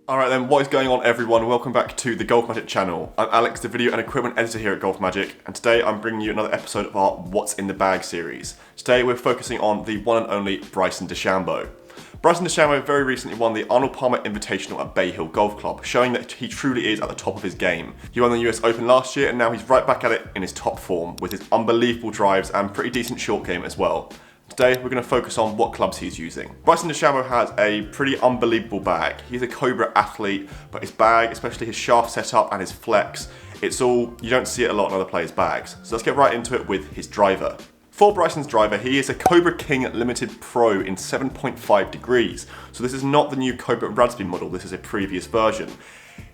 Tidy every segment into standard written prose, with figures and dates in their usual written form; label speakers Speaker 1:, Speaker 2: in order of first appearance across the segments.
Speaker 1: Alright then, what is going on everyone? Welcome back to the GolfMagic channel. I'm Alex, the video and equipment editor here at GolfMagic, and today I'm bringing you another episode of our What's in the Bag series. Today we're focusing on the one and only Bryson DeChambeau. Bryson DeChambeau very recently won the Arnold Palmer Invitational at Bay Hill Golf Club, showing that he truly is at the top of his game. He won the US Open last year and now he's right back at it in his top form, with his unbelievable drives and pretty decent short game as well. Today we're going to focus on what clubs he's using. Bryson DeChambeau has a pretty unbelievable bag. He's a Cobra athlete, but his bag, especially his shaft setup and his flex, you don't see it a lot in other players' bags. So let's get right into it with his driver. For Bryson's driver, he is a Cobra King Limited Pro in 7.5 degrees. So this is not the new Cobra Radsby model, this is a previous version.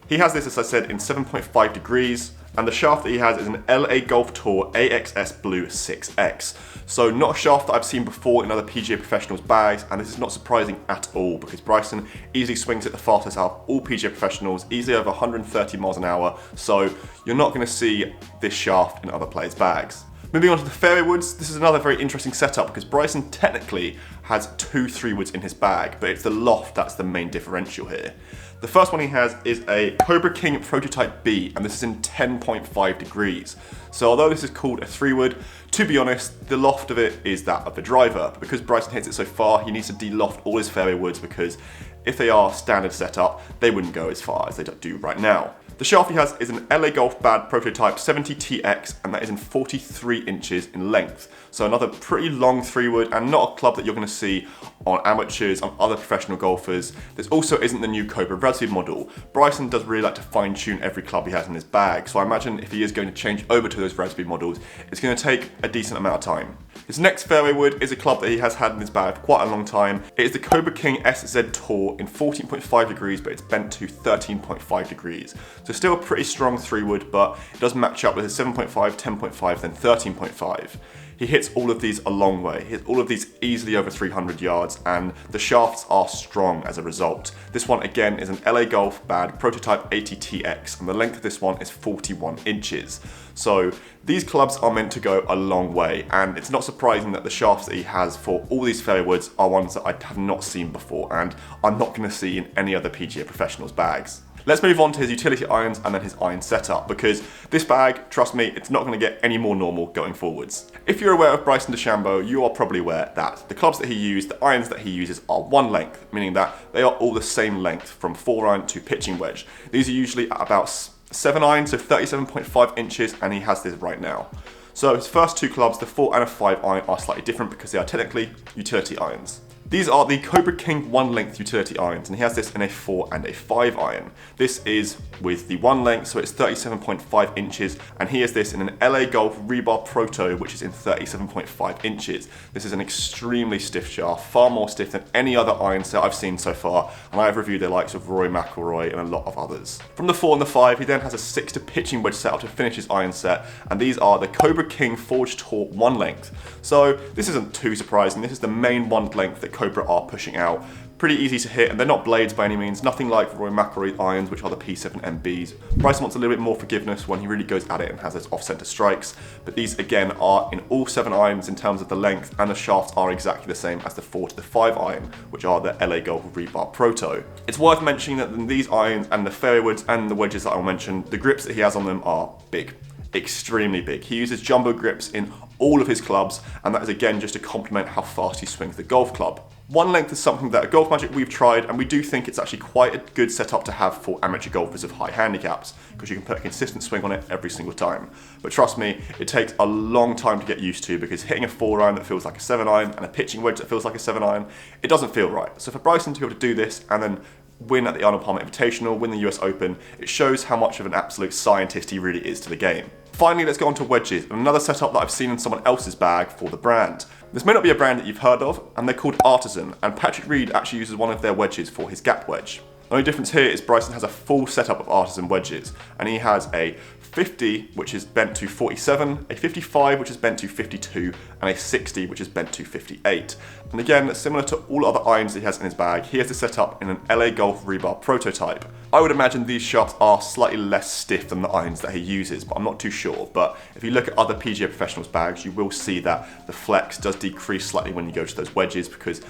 Speaker 1: He has this, as I said, in 7.5 degrees, and the shaft that he has is an LA Golf Tour AXS Blue 6X. So not a shaft that I've seen before in other PGA Professionals bags, and this is not surprising at all because Bryson easily swings it the fastest out of all PGA Professionals, easily over 130 miles an hour, so you're not going to see this shaft in other players' bags. Moving on to the Fairway Woods, this is another very interesting setup because Bryson technically has two 3-woods in his bag, but it's the loft that's the main differential here. The first one he has is a Cobra King Prototype B, and this is in 10.5 degrees. So although this is called a 3-wood, to be honest, the loft of it is that of the driver. But because Bryson hits it so far, he needs to de-loft all his fairway woods because if they are standard setup, they wouldn't go as far as they do right now. The shaft he has is an LA Golf Bad Prototype 70TX, and that is in 43 inches in length. So another pretty long 3-wood, and not a club that you're going to see on amateurs, on other professional golfers. This also isn't the new Cobra Radsby model. Bryson does really like to fine tune every club he has in his bag, so I imagine if he is going to change over to those Radsby models, it's going to take a decent amount of time. His next fairway wood is a club that he has had in his bag for quite a long time. It is the Cobra King SZ Tour in 14.5 degrees, but it's bent to 13.5 degrees. So still a pretty strong 3-wood, but it does match up with his 7.5, 10.5, then 13.5. He hits all of these a long way. He hits all of these easily over 300 yards, and the shafts are strong as a result. This one again is an LA Golf Bad Prototype 80TX, and the length of this one is 41 inches. So these clubs are meant to go a long way, and it's not surprising that the shafts that he has for all these fairway woods are ones that I have not seen before, and I'm not going to see in any other PGA Professionals bags. Let's move on to his utility irons and then his iron setup, because this bag, trust me, it's not going to get any more normal going forwards. If you're aware of Bryson DeChambeau, you are probably aware that the clubs that he uses, the irons that he uses are one length, meaning that they are all the same length from 4-iron to pitching wedge. These are usually at about 7-iron, so 37.5 inches, and he has this right now. So his first two clubs, the 4 and a 5-iron, are slightly different because they are technically utility irons. These are the Cobra King 1-length utility irons, and he has this in a 4 and a 5-iron. This is with the 1 length, so it's 37.5 inches, and he has this in an LA Golf Rebar Proto, which is in 37.5 inches. This is an extremely stiff shaft, far more stiff than any other iron set I've seen so far, and I have reviewed the likes of Rory McIlroy and a lot of others. From the 4 and the 5, he then has a 6 to pitching wedge setup to finish his iron set, and these are the Cobra King Forged Tour 1-length. So this isn't too surprising. This is the main 1 length that Cobra are pushing out. Pretty easy to hit, and they're not blades by any means, nothing like Rory McIlroy irons, which are the P7MBs. Bryson wants a little bit more forgiveness when he really goes at it and has those off-center strikes, but these again are in all 7 irons in terms of the length, and the shafts are exactly the same as the 4 to the 5 iron, which are the LA Golf Rebar Proto. It's worth mentioning that in these irons and the fairway woods and the wedges that I'll mention, the grips that he has on them are big. Extremely big. He uses jumbo grips in all of his clubs, and that is again just to complement how fast he swings the golf club. 1 length is something that at GolfMagic we've tried, and we do think it's actually quite a good setup to have for amateur golfers of high handicaps, because you can put a consistent swing on it every single time. But trust me, it takes a long time to get used to, because hitting a 4-iron that feels like a 7-iron and a pitching wedge that feels like a 7-iron, it doesn't feel right. So for Bryson to be able to do this and then win at the Arnold Palmer Invitational, win the US Open, it shows how much of an absolute scientist he really is to the game. Finally, let's go on to wedges, another setup that I've seen in someone else's bag for the brand. This may not be a brand that you've heard of, and they're called Artisan, and Patrick Reed actually uses one of their wedges for his gap wedge. The only difference here is Bryson has a full setup of Artisan wedges, and he has a 50, which is bent to 47, a 55, which is bent to 52, and a 60, which is bent to 58. And again, similar to all other irons that he has in his bag, he has this set up in an LA Golf Rebar Prototype. I would imagine these shafts are slightly less stiff than the irons that he uses, but I'm not too sure. But if you look at other PGA Professionals bags, you will see that the flex does decrease slightly when you go to those wedges, because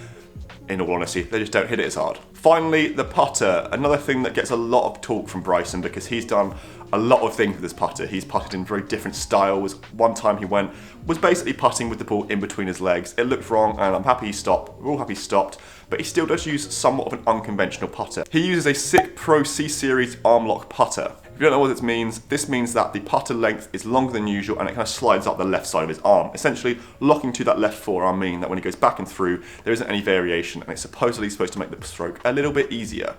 Speaker 1: in all honesty. They just don't hit it as hard. Finally, the putter. Another thing that gets a lot of talk from Bryson because he's done a lot of things with his putter. He's putted in very different styles. One time he was basically putting with the ball in between his legs. It looked wrong and I'm happy he stopped. We're all happy he stopped, but he still does use somewhat of an unconventional putter. He uses a SICK Pro C-Series arm lock putter. If you don't know what this means that the putter length is longer than usual and it kind of slides up the left side of his arm, essentially locking to that left forearm, meaning that when he goes back and through, there isn't any variation and it's supposedly supposed to make the stroke a little bit easier.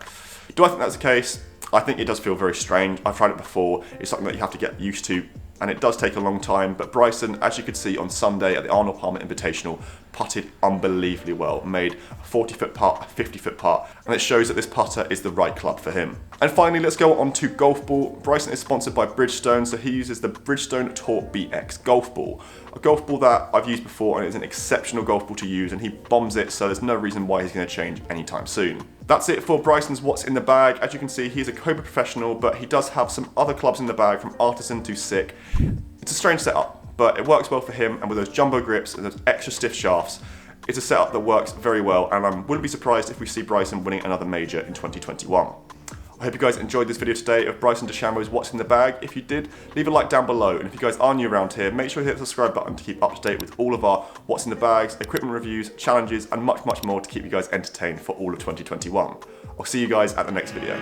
Speaker 1: Do I think that's the case? I think it does feel very strange. I've tried it before. It's something that you have to get used to and it does take a long time, but Bryson, as you could see on Sunday at the Arnold Palmer Invitational, putted unbelievably well, made a 40-foot putt, a 50-foot putt, and it shows that this putter is the right club for him. And finally, let's go on to golf ball. Bryson is sponsored by Bridgestone, so he uses the Bridgestone Tour BX golf ball. A golf ball that I've used before and it's an exceptional golf ball to use, and he bombs it, so there's no reason why he's going to change anytime soon. That's it for Bryson's What's in the Bag. As you can see, he's a Cobra professional, but he does have some other clubs in the bag from Artisan to SICK. It's a strange setup, but it works well for him, and with those jumbo grips and those extra stiff shafts, it's a setup that works very well, and I wouldn't be surprised if we see Bryson winning another major in 2021. I hope you guys enjoyed this video today of Bryson DeChambeau's What's in the Bag. If you did, leave a like down below, and if you guys are new around here, make sure you hit the subscribe button to keep up to date with all of our What's in the Bags, equipment reviews, challenges, and much, much more to keep you guys entertained for all of 2021. I'll see you guys at the next video.